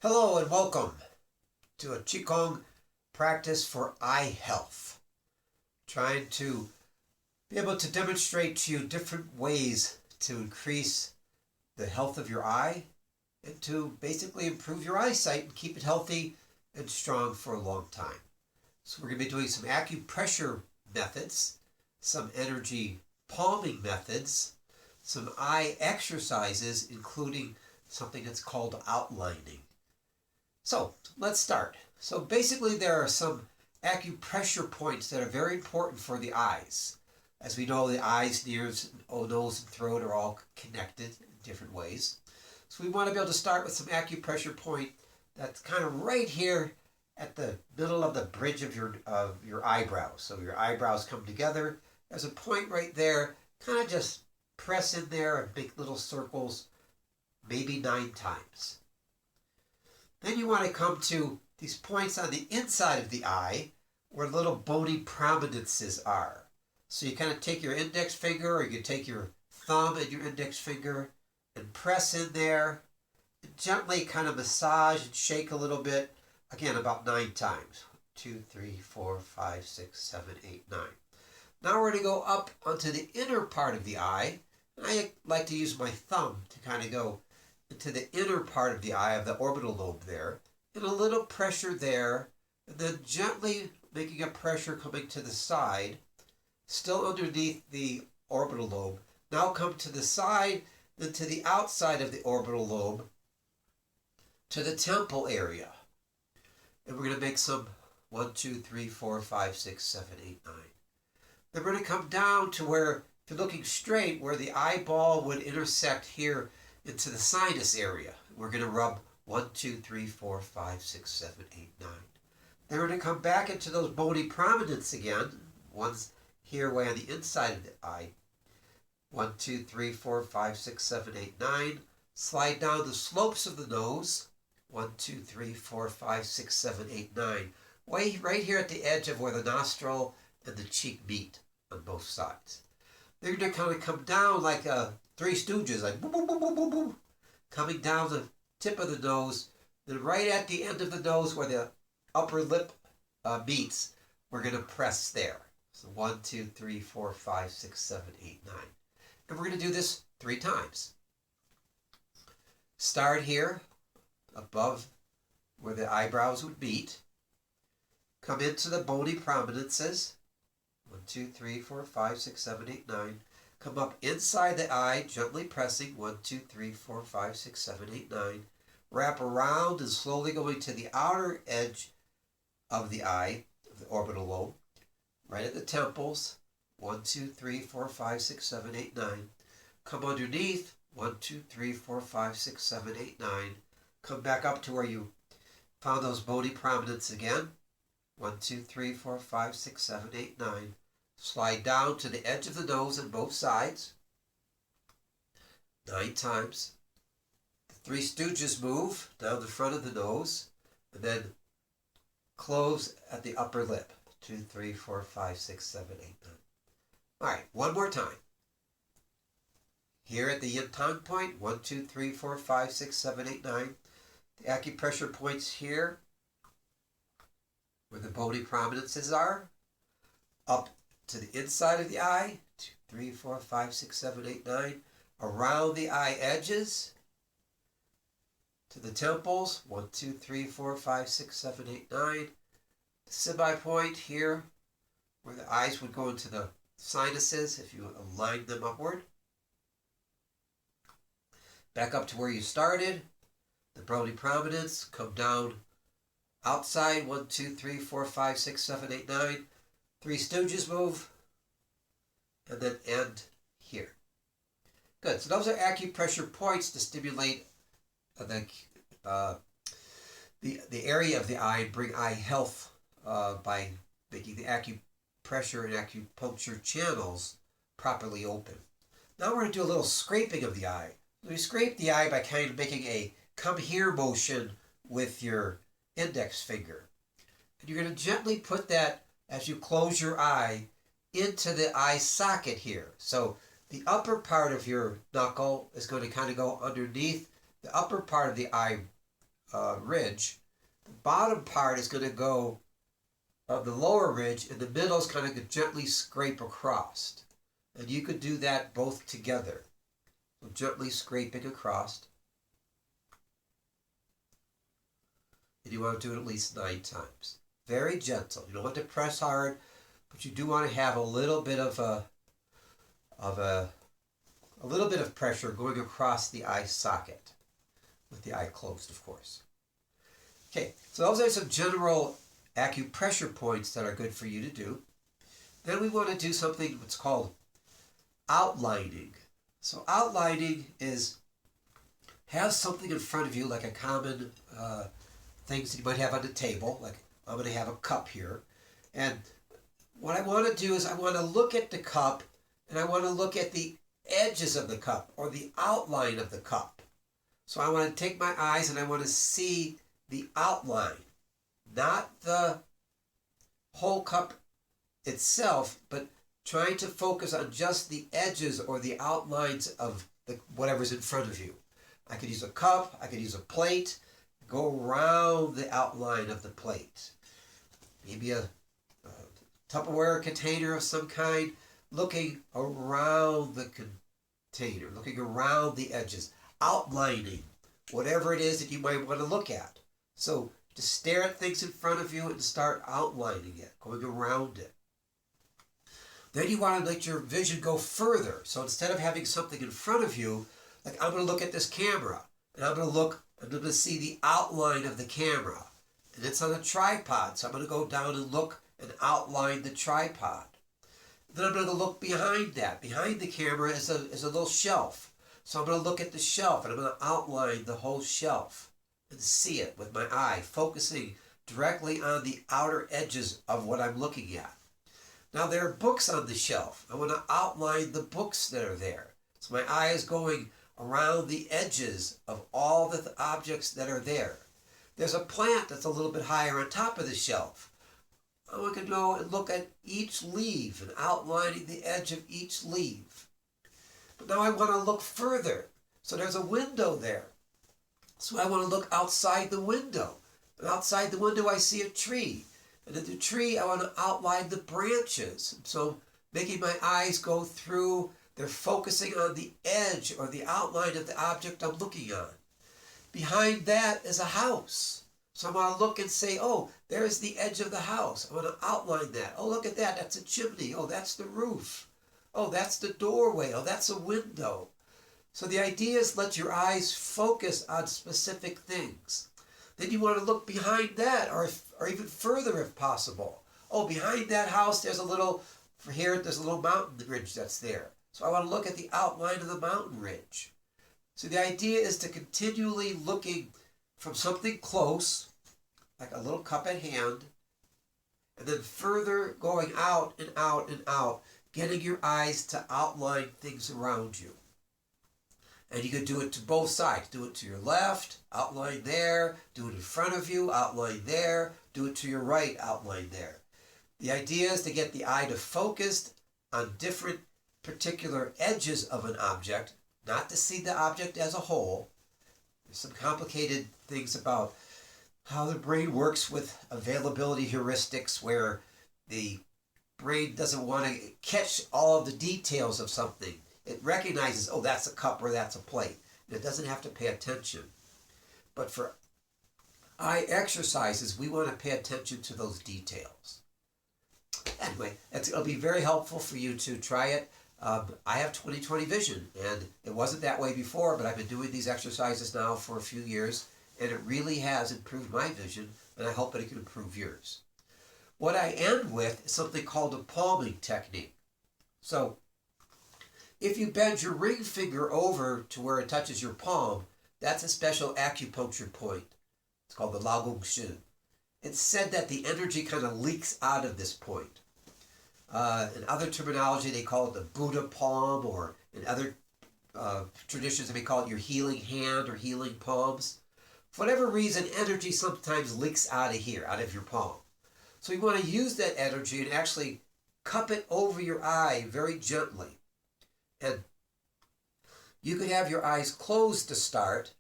Hello and welcome to a Qigong practice for eye health. Trying to be able to demonstrate to you different ways to increase the health of your eye and to basically improve your eyesight and keep it healthy and strong for a long time. So we're going to be doing some acupressure methods, some energy palming methods, some eye exercises, including something that's called outlining. So let's start. So basically there are some acupressure points that are very important for the eyes. As we know, the eyes, ears, nose, and throat are all connected in different ways. So we want to be able to start with some acupressure point that's kind of right here at the middle of the bridge of your eyebrows. So your eyebrows come together. There's a point right there. Kind of just press in there and make little circles, maybe 9 times. Then you want to come to these points on the inside of the eye where little bony prominences are. So you kind of take your index finger, or you can take your thumb and your index finger and press in there and gently kind of massage and shake a little bit. Again, about 9 times. 2, 3, 4, 5, 6, 7, 8, 9. Now we're going to go up onto the inner part of the eye. And I like to use my thumb to kind of go into the inner part of the eye, of the orbital lobe there, and a little pressure there, and then gently making a pressure coming to the side, still underneath the orbital lobe. Now come to the side, then to the outside of the orbital lobe, to the temple area. And we're going to make some 1, 2, 3, 4, 5, 6, 7, 8, 9. Then we're going to come down to where, if you're looking straight, where the eyeball would intersect here into the sinus area. We're going to rub 1, 2, 3, 4, 5, 6, 7, 8, 9. Then we're going to come back into those bony prominences again. One's here way on the inside of the eye. 1, 2, 3, 4, 5, 6, 7, 8, 9. Slide down the slopes of the nose. 1, 2, 3, 4, 5, 6, 7, 8, 9. Way right here at the edge of where the nostril and the cheek meet on both sides. They're going to kind of come down like Three Stooges, like boom, boom, boom, boom, boom, boom, coming down the tip of the nose. Then right at the end of the nose where the upper lip meets, we're going to press there. So 1, 2, 3, 4, 5, 6, 7, 8, 9. And we're going to do this 3 times. Start here, above where the eyebrows would meet. Come into the bony prominences. 1, 2, 3, 4, 5, 6, 7, 8, 9. Come up inside the eye, gently pressing 1, 2, 3, 4, 5, 6, 7, 8, 9. Wrap around and slowly going to the outer edge of the eye, of the orbital lobe, right at the temples. 1, 2, 3, 4, 5, 6, 7, 8, 9. Come underneath. 1, 2, 3, 4, 5, 6, 7, 8, 9. Come back up to where you found those bony prominences again. 1, 2, 3, 4, 5, 6, 7, 8, 9. Slide down to the edge of the nose on both sides. 9 times. The Three Stooges move down the front of the nose. And then close at the upper lip. 2, 3, 4, 5, 6, 7, 8, 9. Alright, one more time. Here at the yin tang point. 1, 2, 3, 4, 5, 6, 7, 8, 9. The acupressure points here, where the bony prominences are. Up to the inside of the eye, 2, 3, 4, 5, 6, 7, 8, 9. Around the eye edges, to the temples, 1, 2, 3, 4, 5, 6, 7, 8, 9. The semi-point here, where the eyes would go into the sinuses if you align them upward. Back up to where you started, the bony prominence, come down outside, 1, 2, 3, 4, 5, 6, 7, 8, 9. Three Stooges move, and then end here. Good. So those are acupressure points to stimulate the area of the eye and bring eye health by making the acupressure and acupuncture channels properly open. Now we're going to do a little scraping of the eye. We scrape the eye by kind of making a come here motion with your index finger. And you're going to gently put that, as you close your eye, into the eye socket here. So the upper part of your knuckle is going to kind of go underneath the upper part of the eye ridge. The bottom part is going to go on the lower ridge, and the middle is kind of gently scrape across. And you could do that both together. So gently scraping across. And you want to do it at least 9 times. Very gentle. You don't want to press hard, but you do want to have a little bit of a little bit of pressure going across the eye socket, with the eye closed, of course. Okay, so those are some general acupressure points that are good for you to do. Then we want to do something that's called outlining. So outlining is have something in front of you, like a common things that you might have on the table, like I'm going to have a cup here. And what I want to do is I want to look at the cup, and I want to look at the edges of the cup, or the outline of the cup. So I want to take my eyes and I want to see the outline, not the whole cup itself, but trying to focus on just the edges or the outlines of whatever's in front of you. I could use a cup, I could use a plate, go around the outline of the plate. Maybe a Tupperware container of some kind, looking around the container, looking around the edges, outlining whatever it is that you might want to look at. So just stare at things in front of you and start outlining it, going around it. Then you want to let your vision go further. So instead of having something in front of you, like I'm going to look at this camera, and I'm going to see the outline of the camera. And it's on a tripod, so I'm going to go down and look and outline the tripod. Then I'm going to look behind that. Behind the camera is a little shelf. So I'm going to look at the shelf, and I'm going to outline the whole shelf and see it with my eye, focusing directly on the outer edges of what I'm looking at. Now there are books on the shelf. I want to outline the books that are there. So my eye is going around the edges of all the objects that are there. There's a plant that's a little bit higher on top of the shelf. I want to go and look at each leaf and outlining the edge of each leaf. But now I want to look further. So there's a window there. So I want to look outside the window. And outside the window I see a tree. And in the tree I want to outline the branches. So making my eyes go through, they're focusing on the edge or the outline of the object I'm looking on. Behind that is a house. So I want to look and say, oh, there's the edge of the house. I want to outline that. Oh, look at that. That's a chimney. Oh, that's the roof. Oh, that's the doorway. Oh, that's a window. So the idea is let your eyes focus on specific things. Then you want to look behind that, or even further if possible. Oh, behind that house, there's a little mountain ridge that's there. So I want to look at the outline of the mountain ridge. So the idea is to continually looking from something close, like a little cup at hand, and then further going out and out and out, getting your eyes to outline things around you. And you can do it to both sides. Do it to your left, outline there. Do it in front of you, outline there. Do it to your right, outline there. The idea is to get the eye to focus on different particular edges of an object, not to see the object as a whole. There's some complicated things about how the brain works with availability heuristics, where the brain doesn't want to catch all of the details of something. It recognizes, oh, that's a cup or that's a plate. And it doesn't have to pay attention. But for eye exercises, we want to pay attention to those details. Anyway, it'll be very helpful for you to try it. I have 20/20 vision, and it wasn't that way before, but I've been doing these exercises now for a few years, and it really has improved my vision, and I hope that it can improve yours. What I end with is something called a palming technique. So, if you bend your ring finger over to where it touches your palm, that's a special acupuncture point. It's called the Lao Shu. It's said that the energy kind of leaks out of this point. In other terminology, they call it the Buddha palm, or in other traditions, they may call it your healing hand or healing palms. For whatever reason, energy sometimes leaks out of here, out of your palm. So you want to use that energy and actually cup it over your eye very gently. And you could have your eyes closed to start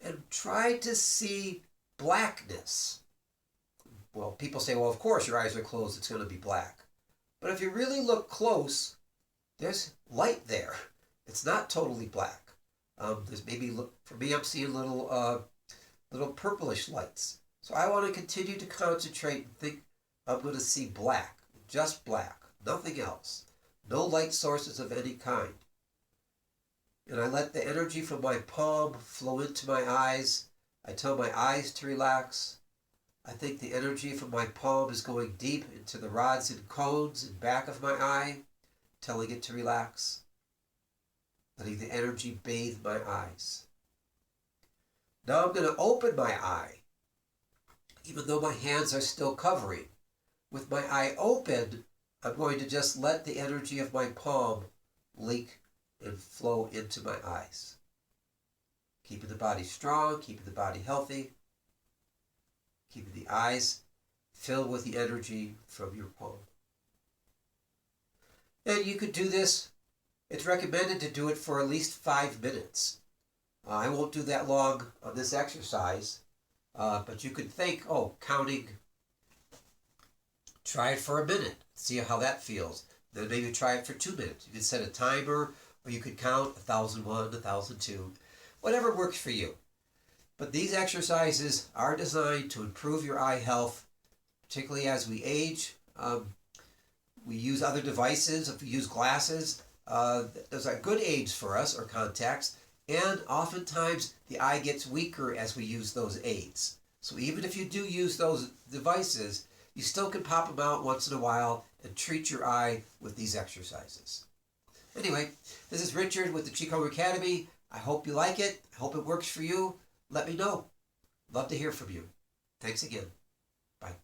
and try to see blackness. Well, people say, well, of course your eyes are closed, it's going to be black. But if you really look close, there's light there. It's not totally black. There's maybe, for me, I'm seeing little purplish lights. So I want to continue to concentrate and think I'm going to see black, just black, nothing else. No light sources of any kind. And I let the energy from my palm flow into my eyes. I tell my eyes to relax. I think the energy from my palm is going deep into the rods and cones in back of my eye, telling it to relax. Letting the energy bathe my eyes. Now I'm going to open my eye, even though my hands are still covering. With my eye open, I'm going to just let the energy of my palm leak and flow into my eyes. Keeping the body strong, keeping the body healthy, keeping the eyes filled with the energy from your palm. And you could do this. It's recommended to do it for at least 5 minutes. I won't do that long on this exercise, but you could think, counting. Try it for a minute. See how that feels. Then maybe try it for 2 minutes. You can set a timer, or you could count 1,001, 1,002, whatever works for you. But these exercises are designed to improve your eye health, particularly as we age. We use other devices. If we use glasses, those are good aids for us, or contacts. And oftentimes the eye gets weaker as we use those aids. So even if you do use those devices, you still can pop them out once in a while and treat your eye with these exercises. Anyway, this is Richard with the Qigong Academy. I hope you like it. I hope it works for you. Let me know. Love to hear from you. Thanks again. Bye.